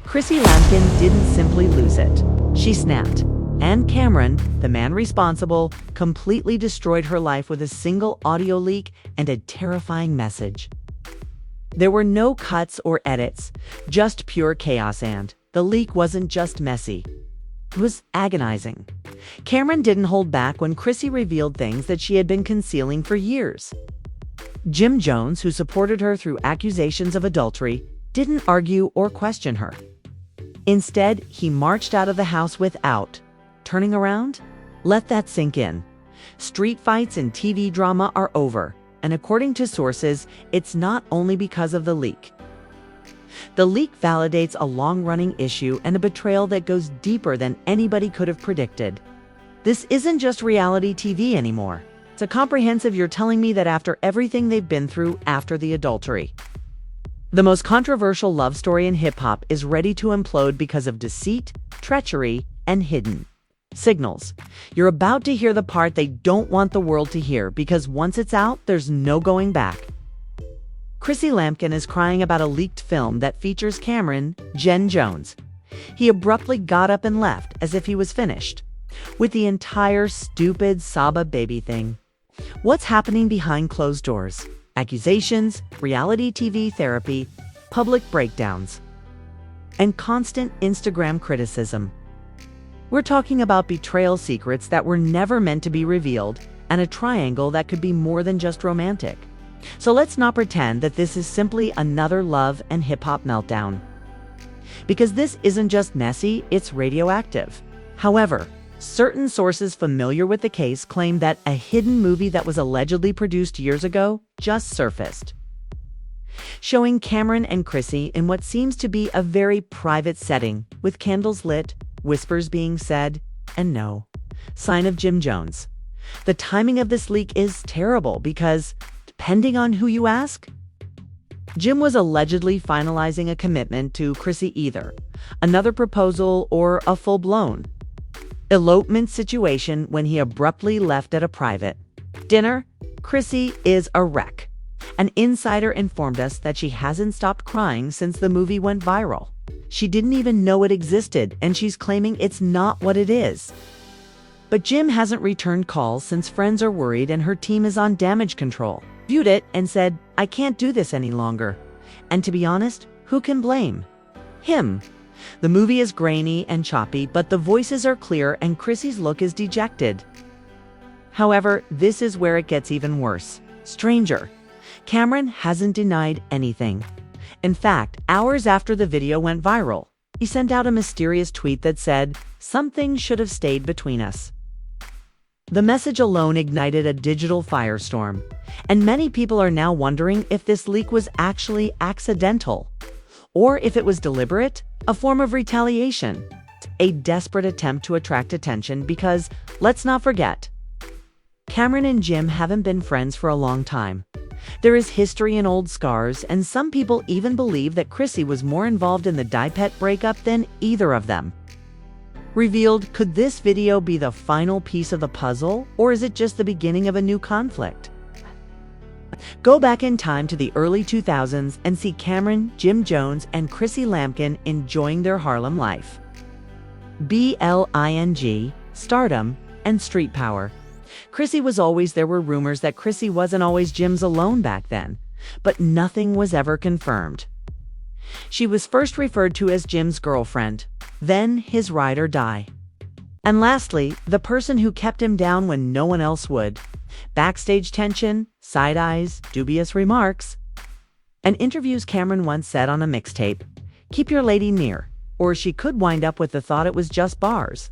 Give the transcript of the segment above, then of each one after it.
Chrissy Lampkin didn't simply lose it. She snapped. And Cameron, the man responsible, completely destroyed her life with a single audio leak and a terrifying message. There were no cuts or edits, just pure chaos, and the leak wasn't just messy. It was agonizing. Cameron didn't hold back when Chrissy revealed things that she had been concealing for years. Jim Jones, who supported her through accusations of adultery, didn't argue or question her. Instead, he marched out of the house without turning around. Let that sink in. Street fights and TV drama are over, and according to sources, it's not only because of the leak. The leak validates a long-running issue and a betrayal that goes deeper than anybody could have predicted. This isn't just reality TV anymore. It's a comprehensive "you're telling me that" after everything they've been through after the adultery. The most controversial love story in hip-hop is ready to implode because of deceit, treachery, and hidden signals. You're about to hear the part they don't want the world to hear, because once it's out, there's no going back. Chrissy Lampkin is crying about a leaked film that features Cameron, Jen Jones. He abruptly got up and left as if he was finished with the entire stupid Saba baby thing. What's happening behind closed doors? Accusations, reality TV therapy, public breakdowns, and constant Instagram criticism. We're talking about betrayal secrets that were never meant to be revealed, and a triangle that could be more than just romantic. So let's not pretend that this is simply another love and hip-hop meltdown. Because this isn't just messy, it's radioactive. However, certain sources familiar with the case claim that a hidden movie that was allegedly produced years ago just surfaced, showing Cameron and Chrissy in what seems to be a very private setting, with candles lit, whispers being said, and no sign of Jim Jones. The timing of this leak is terrible because, depending on who you ask, Jim was allegedly finalizing a commitment to Chrissy, either another proposal or a full-blown elopement situation, when he abruptly left at a private dinner. Chrissy is a wreck. An insider informed us that she hasn't stopped crying since the movie went viral. She didn't even know it existed, and she's claiming it's not what it is. But Jim hasn't returned calls since friends are worried and her team is on damage control. Viewed it and said, "I can't do this any longer." And to be honest, who can blame him? The movie is grainy and choppy, but the voices are clear and Chrissy's look is dejected. However, this is where it gets even worse. Stranger, Cameron hasn't denied anything. In fact, hours after the video went viral, he sent out a mysterious tweet that said, "Something should have stayed between us." The message alone ignited a digital firestorm, and many people are now wondering if this leak was actually accidental, or if it was deliberate, a form of retaliation, a desperate attempt to attract attention, because, let's not forget, Cameron and Jim haven't been friends for a long time. There is history and old scars, and some people even believe that Chrissy was more involved in the Die-Pet breakup than either of them. Revealed, could this video be the final piece of the puzzle, or is it just the beginning of a new conflict? Go back in time to the early 2000s and see Cameron, Jim Jones, and Chrissy Lampkin enjoying their Harlem life. Bling, stardom, and street power. Chrissy was always there. Were rumors that Chrissy wasn't always Jim's alone back then, but nothing was ever confirmed. She was first referred to as Jim's girlfriend, then his ride or die, and lastly, the person who kept him down when no one else would. Backstage tension, side eyes, dubious remarks, and interviews. Cameron once said on a mixtape, "Keep your lady near, or she could wind up with the thought it was just bars."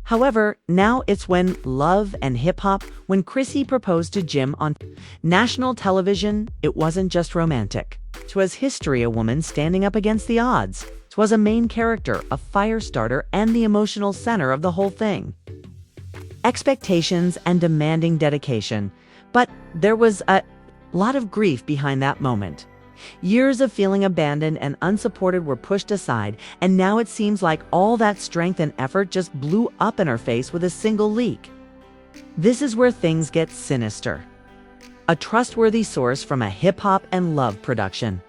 However, now it's when love and hip-hop. When Chrissy proposed to Jim on national television, it wasn't just romantic. It was history, a woman standing up against the odds. It was a main character, a fire starter, and the emotional center of the whole thing. Expectations and demanding dedication. But there was a lot of grief behind that moment. Years of feeling abandoned and unsupported were pushed aside, and now it seems like all that strength and effort just blew up in her face with a single leak. This is where things get sinister. A trustworthy source from a hip-hop and love production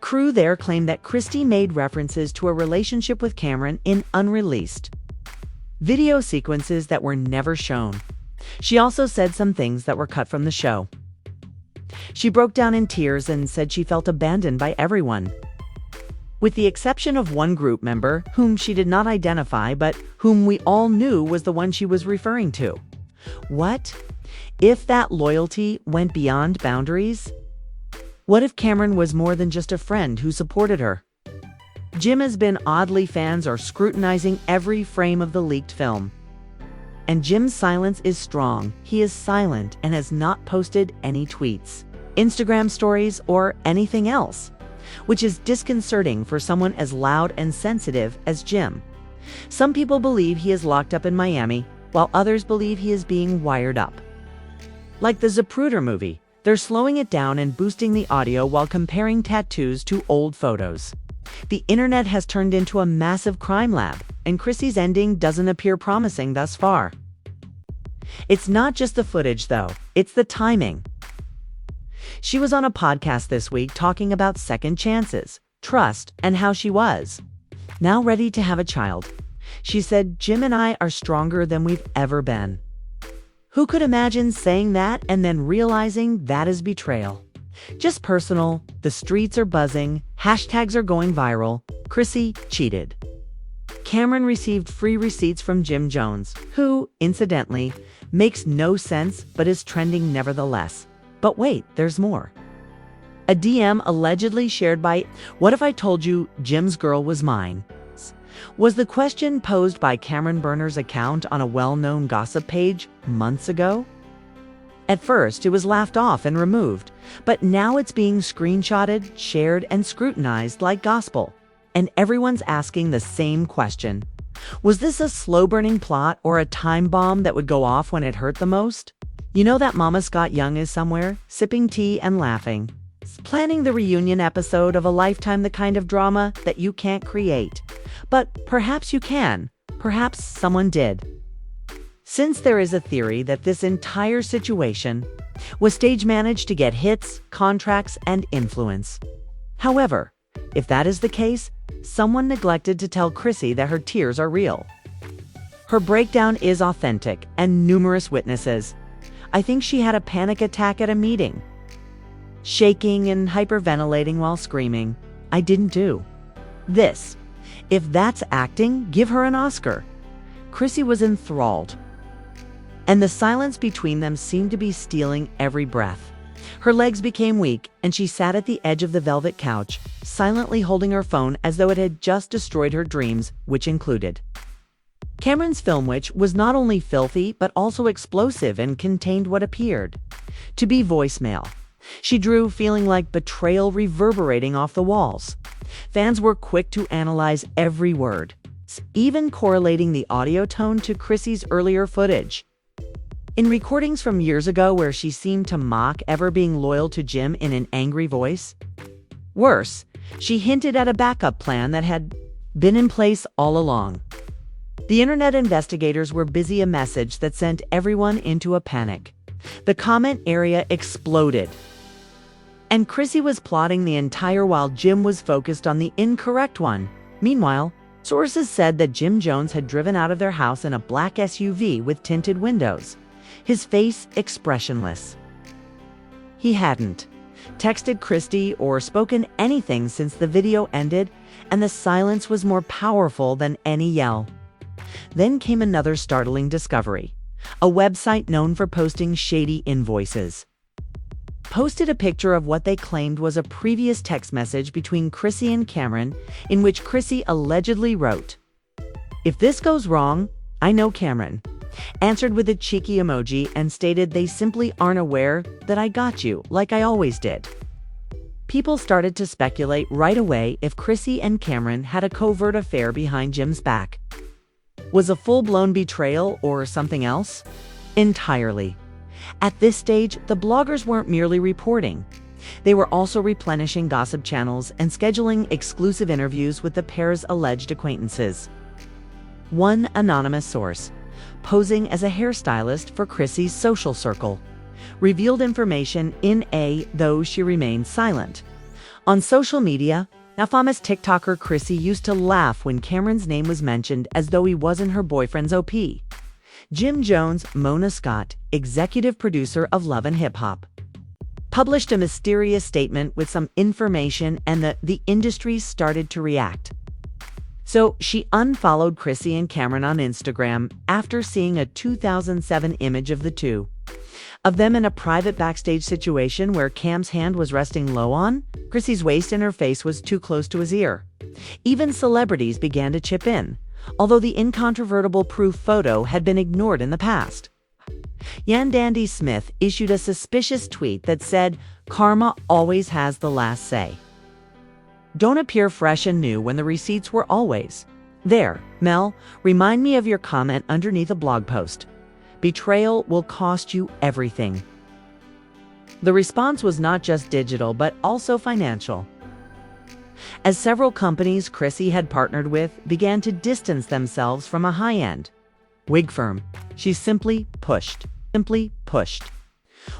Crew there claimed that Christy made references to a relationship with Cameron in Unreleased video sequences that were never shown. She also said some things that were cut from the show. She broke down in tears and said she felt abandoned by everyone, with the exception of one group member whom she did not identify but whom we all knew was the one she was referring to. What if that loyalty went beyond boundaries? What if Cameron was more than just a friend who supported her? Jim has been oddly fans are scrutinizing every frame of the leaked film. And Jim's silence is strong. He is silent and has not posted any tweets, Instagram stories, or anything else, which is disconcerting for someone as loud and sensitive as Jim. Some people believe he is locked up in Miami, while others believe he is being wired up. Like the Zapruder movie, they're slowing it down and boosting the audio while comparing tattoos to old photos. The internet has turned into a massive crime lab, and Chrissy's ending doesn't appear promising thus far. It's not just the footage, though, it's the timing. She was on a podcast this week talking about second chances, trust, and how she was now ready to have a child. She said, "Jim and I are stronger than we've ever been." Who could imagine saying that and then realizing that is betrayal? Just personal, the streets are buzzing, hashtags are going viral, Chrissy cheated. Cameron received free receipts from Jim Jones, who, incidentally, makes no sense but is trending nevertheless. But wait, there's more. A DM allegedly shared by "What if I told you Jim's girl was mine?" was the question posed by Cameron Berner's account on a well-known gossip page months ago. At first, it was laughed off and removed, but now it's being screenshotted, shared, and scrutinized like gospel. And everyone's asking the same question. Was this a slow-burning plot or a time bomb that would go off when it hurt the most? You know that Mama Scott Young is somewhere, sipping tea and laughing, planning the reunion episode of a Lifetime, the kind of drama that you can't create. But perhaps you can. Perhaps someone did. Since there is a theory that this entire situation was stage managed to get hits, contracts, and influence. However, if that is the case, someone neglected to tell Chrissy that her tears are real. Her breakdown is authentic, and numerous witnesses. I think she had a panic attack at a meeting, shaking and hyperventilating while screaming, "I didn't do this." If that's acting, give her an Oscar. Chrissy was enthralled, and the silence between them seemed to be stealing every breath. Her legs became weak, and she sat at the edge of the velvet couch, silently holding her phone as though it had just destroyed her dreams, which included Cameron's film, which was not only filthy but also explosive and contained what appeared to be voicemail. She drew, feeling like betrayal reverberating off the walls. Fans were quick to analyze every word, even correlating the audio tone to Chrissy's earlier footage. In recordings from years ago where she seemed to mock ever being loyal to Jim in an angry voice. Worse, she hinted at a backup plan that had been in place all along. The internet investigators were busy, a message that sent everyone into a panic. The comment area exploded, and Chrissy was plotting the entire while Jim was focused on the incorrect one. Meanwhile, sources said that Jim Jones had driven out of their house in a black SUV with tinted windows, his face expressionless. He hadn't texted Christy or spoken anything since the video ended, and the silence was more powerful than any yell. Then came another startling discovery. A website known for posting shady invoices posted a picture of what they claimed was a previous text message between Chrissy and Cameron, in which Chrissy allegedly wrote, "If this goes wrong, I know Cameron," answered with a cheeky emoji, and stated, "They simply aren't aware that I got you, like I always did." People started to speculate right away if Chrissy and Cameron had a covert affair behind Jim's back. Was a full-blown betrayal or something else? Entirely. At this stage, the bloggers weren't merely reporting. They were also replenishing gossip channels and scheduling exclusive interviews with the pair's alleged acquaintances. One anonymous source, posing as a hairstylist for Chrissy's social circle, revealed information though she remained silent, On social media, now famous TikToker Chrissy used to laugh when Cameron's name was mentioned as though he wasn't her boyfriend's OP. Jim Jones, Mona Scott, executive producer of Love and Hip Hop, published a mysterious statement with some information, and the industry started to react. So she unfollowed Chrissy and Cameron on Instagram after seeing a 2007 image of the two of them in a private backstage situation where Cam's hand was resting low on Chrissy's waist and her face was too close to his ear. Even celebrities began to chip in, although the incontrovertible proof photo had been ignored in the past. Yan Dandy Smith issued a suspicious tweet that said, "Karma always has the last say. Don't appear fresh and new when the receipts were always there. Mel, remind me of your comment underneath a blog post. Betrayal will cost you everything." The response was not just digital, but also financial, as several companies Chrissy had partnered with began to distance themselves from a high-end wig firm. She simply pushed.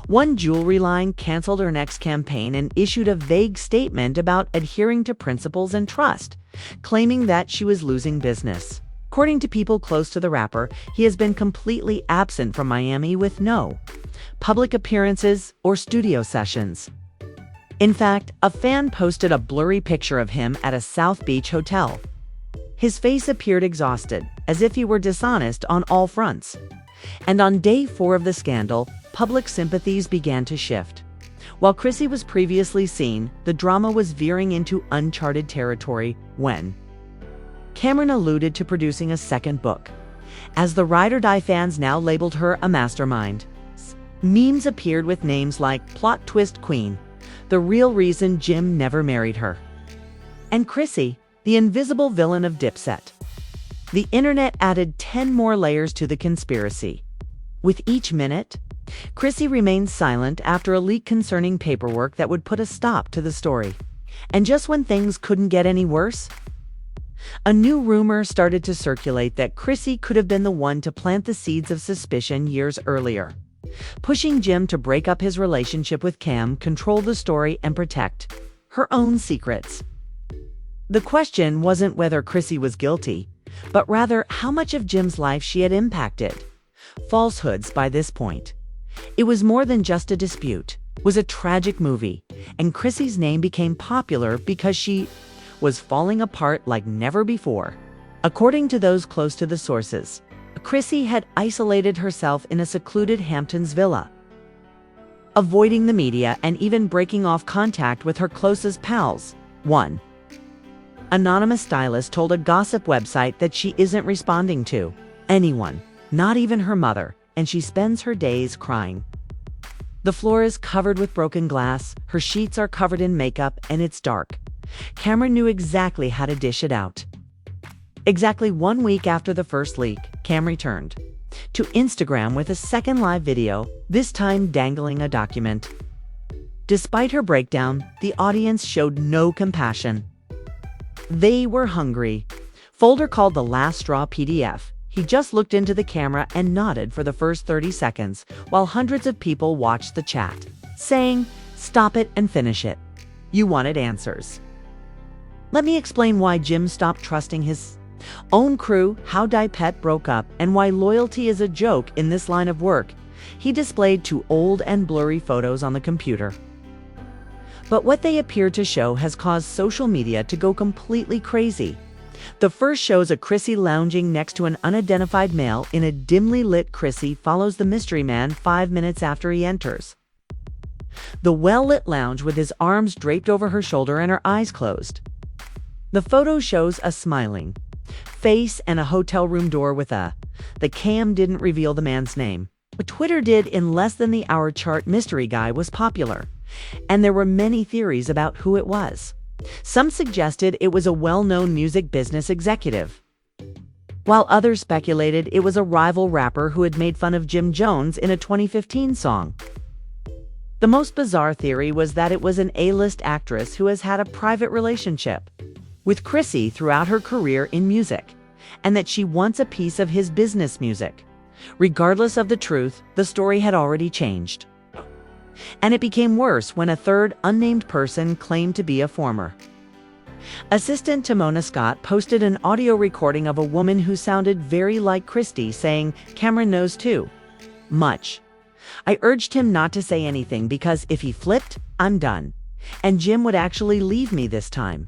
One jewelry line canceled her next campaign and issued a vague statement about adhering to principles and trust, claiming that she was losing business. According to people close to the rapper, he has been completely absent from Miami with no public appearances or studio sessions. In fact, a fan posted a blurry picture of him at a South Beach hotel. His face appeared exhausted, as if he were dishonest on all fronts. And on day 4 of the scandal, public sympathies began to shift. While Chrissy was previously seen, the drama was veering into uncharted territory when Cameron alluded to producing a second book, as the Ride or Die fans now labeled her a mastermind. Memes appeared with names like Plot Twist Queen, the real reason Jim never married her, and Chrissy, the invisible villain of Dipset. The internet added 10 more layers to the conspiracy. With each minute, Chrissy remained silent after a leak concerning paperwork that would put a stop to the story. And just when things couldn't get any worse, a new rumor started to circulate that Chrissy could have been the one to plant the seeds of suspicion years earlier, pushing Jim to break up his relationship with Cam, control the story, and protect her own secrets. The question wasn't whether Chrissy was guilty, but rather how much of Jim's life she had impacted. Falsehoods by this point. It was more than just a dispute. It was a tragic movie, and Chrissy's name became popular because she was falling apart like never before. According to those close to the sources, Chrissy had isolated herself in a secluded Hamptons villa, avoiding the media and even breaking off contact with her closest pals. One anonymous stylist told a gossip website that she isn't responding to anyone, not even her mother, and she spends her days crying. The floor is covered with broken glass, her sheets are covered in makeup, and it's dark. Cameron knew exactly how to dish it out. Exactly 1 week after the first leak, Cam returned to Instagram with a second live video, this time dangling a document. Despite her breakdown, the audience showed no compassion. They were hungry. Folder called The Last Straw PDF. He just looked into the camera and nodded for the first 30 seconds, while hundreds of people watched the chat, saying, "Stop it and finish it. You wanted answers." Let me explain why Jim stopped trusting his own crew, how Dipet broke up, and why loyalty is a joke in this line of work. He displayed 2 old and blurry photos on the computer. But what they appear to show has caused social media to go completely crazy. The first shows a Chrissy lounging next to an unidentified male in a dimly lit. Chrissy follows the mystery man 5 minutes after he enters the well-lit lounge with his arms draped over her shoulder and her eyes closed. The photo shows a smiling face and a hotel room door with the cam didn't reveal the man's name, but Twitter did. In less than the hour, chart mystery guy was popular, and there were many theories about who it was. Some suggested it was a well-known music business executive, while others speculated it was a rival rapper who had made fun of Jim Jones in a 2015 song. The most bizarre theory was that it was an A-list actress who has had a private relationship with Chrissy throughout her career in music, and that she wants a piece of his business music. Regardless of the truth, the story had already changed. And it became worse when a third unnamed person claimed to be a former assistant to Mona Scott posted an audio recording of a woman who sounded very like Christy saying, "Cameron knows too. Much. I urged him not to say anything because if he flipped, I'm done. And Jim would actually leave me this time."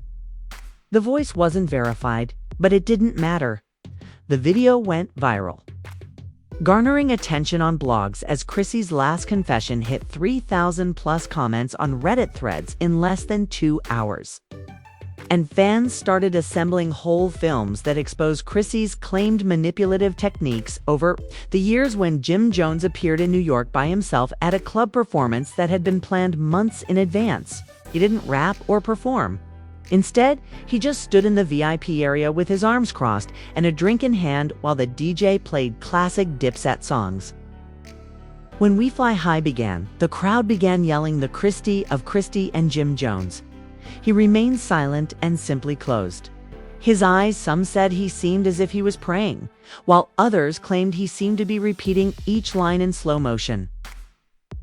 The voice wasn't verified, but it didn't matter. The video went viral, garnering attention on blogs as Chrissy's last confession hit 3,000 plus comments on Reddit threads in less than 2 hours. And fans started assembling whole films that expose Chrissy's claimed manipulative techniques over the years when Jim Jones appeared in New York by himself at a club performance that had been planned months in advance. He didn't rap or perform. Instead, he just stood in the VIP area with his arms crossed and a drink in hand while the DJ played classic Dipset songs. When We Fly High began, the crowd began yelling the Christy of Christy and Jim Jones. He remained silent and simply closed. His eyes, some said he seemed as if he was praying, while others claimed he seemed to be repeating each line in slow motion.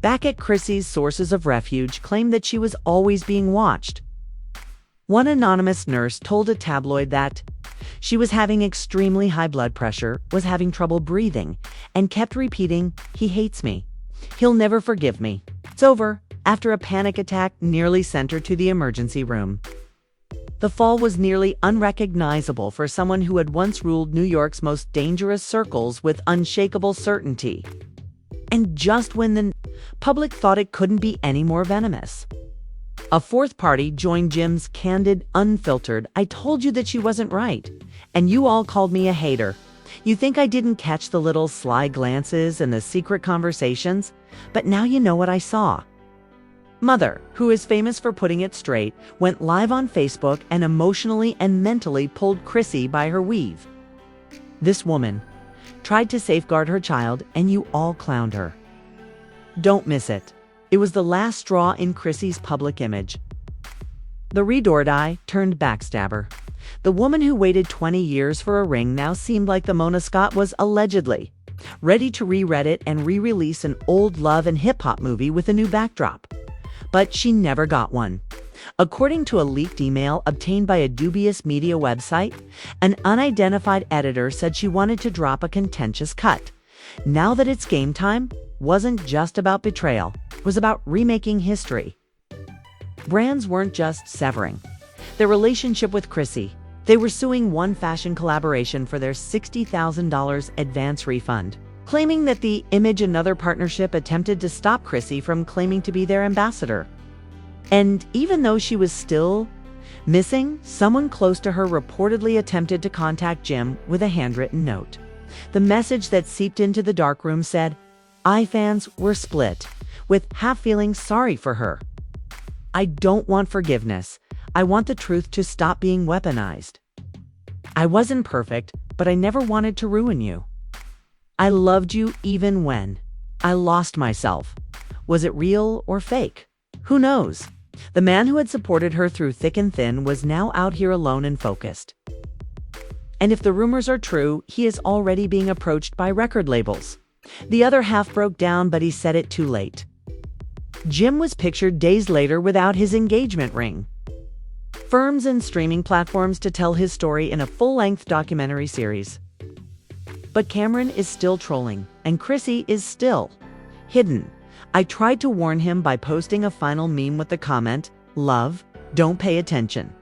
Back at Chrissy's sources of refuge claimed that she was always being watched. One anonymous nurse told a tabloid that she was having extremely high blood pressure, was having trouble breathing, and kept repeating, "He hates me. He'll never forgive me. It's over," after a panic attack nearly sent her to the emergency room. The fall was nearly unrecognizable for someone who had once ruled New York's most dangerous circles with unshakable certainty. And just when the public thought it couldn't be any more venomous, a fourth party joined Jim's candid, unfiltered, "I told you that she wasn't right, and you all called me a hater. You think I didn't catch the little sly glances and the secret conversations, but now you know what I saw." Mother, who is famous for putting it straight, went live on Facebook and emotionally and mentally pulled Chrissy by her weave. This woman tried to safeguard her child, and you all clowned her. Don't miss it. It was the last straw in Chrissy's public image. The read-or-die turned backstabber. The woman who waited 20 years for a ring now seemed like the Mona Scott was allegedly ready to re-Reddit and re-release an old love and hip-hop movie with a new backdrop. But she never got one. According to a leaked email obtained by a dubious media website, an unidentified editor said she wanted to drop a contentious cut. Now that it's game time, wasn't just about betrayal, it was about remaking history. Brands weren't just severing their relationship with Chrissy. They were suing one fashion collaboration for their $60,000 advance refund, claiming that the Image Another partnership attempted to stop Chrissy from claiming to be their ambassador. And even though she was still missing, someone close to her reportedly attempted to contact Jim with a handwritten note. The message that seeped into the darkroom said, "I fans were split, with half feeling sorry for her. I don't want forgiveness. I want the truth to stop being weaponized. I wasn't perfect, but I never wanted to ruin you. I loved you even when I lost myself. Was it real or fake? Who knows?" The man who had supported her through thick and thin was now out here alone and focused. And if the rumors are true, he is already being approached by record labels. The other half broke down, but he said it too late. Jim was pictured days later without his engagement ring. Firms and streaming platforms to tell his story in a full-length documentary series. But Cameron is still trolling, and Chrissy is still hidden. I tried to warn him by posting a final meme with the comment, "Love, don't pay attention."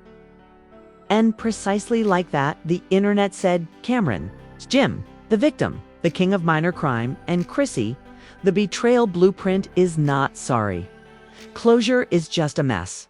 And precisely like that, the internet said, Cameron, Jim, the victim, the king of minor crime, and Chrissy, the betrayal blueprint, is not sorry. Closure is just a mess.